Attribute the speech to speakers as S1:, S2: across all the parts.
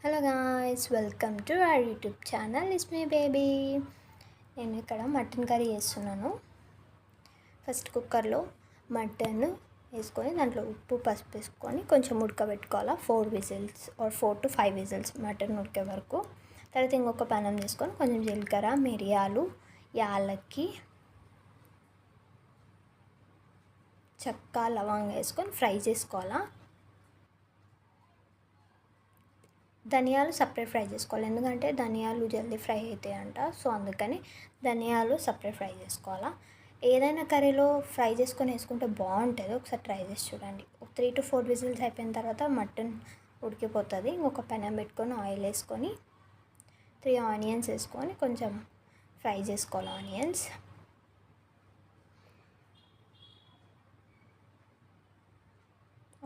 S1: Hello guys, welcome to our YouTube channel. It's me baby. నేను ఇక్కడ mutton curry చేస్తున్నాను. First కుక్కర్లో mutton వేసుకొని దాంట్లో ఉప్పు పసుపు వేసుకొని కొంచెం ఉడకబెట్టుకోవాలా. 4 whistles or 4 to 5 whistles mutton ఉడికే వరకు. తర్వాత ఇంకొక పానం తీసుకొని కొంచెం జీలకర్ర, మిరియాలు, యాలక్కి, చెక్క, లవంగా వేసుకొని ఫ్రై చేసుకోవాలా. ధనియాలు సపరేట్ ఫ్రై చేసుకోవాలి, ఎందుకంటే ధనియాలు జల్దీ ఫ్రై అవుతాయంట. సో అందుకని ధనియాలు సపరేట్ ఫ్రై చేసుకోవాలా. ఏదైనా కర్రీలో ఫ్రై చేసుకొని వేసుకుంటే బాగుంటుంది. ఒకసారి ట్రై చేసి చూడండి. 3 to 4 విజిల్స్ అయిపోయిన తర్వాత మటన్ ఉడికిపోతుంది. ఇంకొక పెనం పెట్టుకొని ఆయిల్ వేసుకొని 3 ఆనియన్స్ వేసుకొని కొంచెం ఫ్రై చేసుకోవాలి.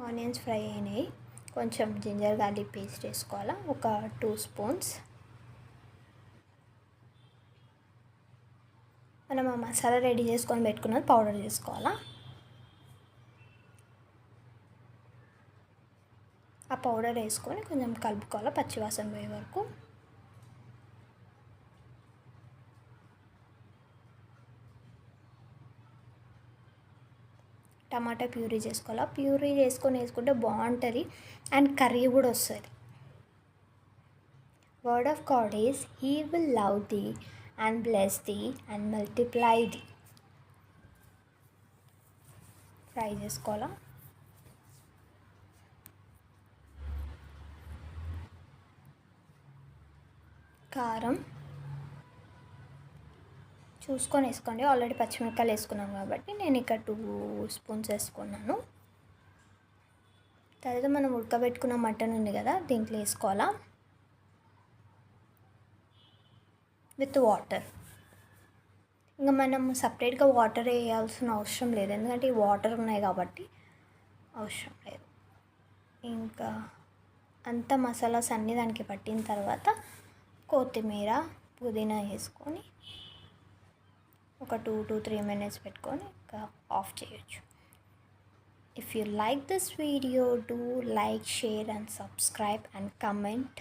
S1: ఆనియన్స్ ఫ్రై అయినాయి. కొంచెం జింజర్ గార్లిక్ పేస్ట్ వేసుకోవాలా, ఒక 2 స్పూన్స్. మనం ఆ మసాలా రెడీ చేసుకొని పెట్టుకున్నది పౌడర్ చేసుకోవాలా. ఆ పౌడర్ వేసుకొని కొంచెం కలుపుకోవాలా పచ్చివాసన పోయే వరకు. టమాటా ప్యూరీ చేసుకోవాలా. ప్యూరీ వేసుకుంటే బాగుంటుంది అండ్ కర్రీ కూడా వస్తుంది. Word of God is he will love the and bless the and multiply the. Fry చేసుకోవాలా. కారం చూసుకొని వేసుకోండి. ఆల్రెడీ పచ్చిమిరపకాయలు వేసుకున్నాం కాబట్టి నేను ఇక్కడ 2 స్పూన్స్ వేసుకున్నాను. తర్వాత మనం ఉడకబెట్టుకున్న మటన్ ఉంది కదా, దీంట్లో వేసుకోవాలా విత్ వాటర్. ఇంకా మనం సపరేట్గా వాటర్ వేయాల్సిన అవసరం లేదు, ఎందుకంటే ఈ వాటర్ ఉన్నాయి కాబట్టి అవసరం లేదు. ఇంకా అంత మసాలాస్ అన్నీ దానికి పట్టిన తర్వాత కొత్తిమీర, పుదీనా వేసుకొని ఒక 2 to 3 minutes పెట్టుకొని ఇంకా ఆఫ్ చేయొచ్చు. If you like this video, do like, share and subscribe and comment.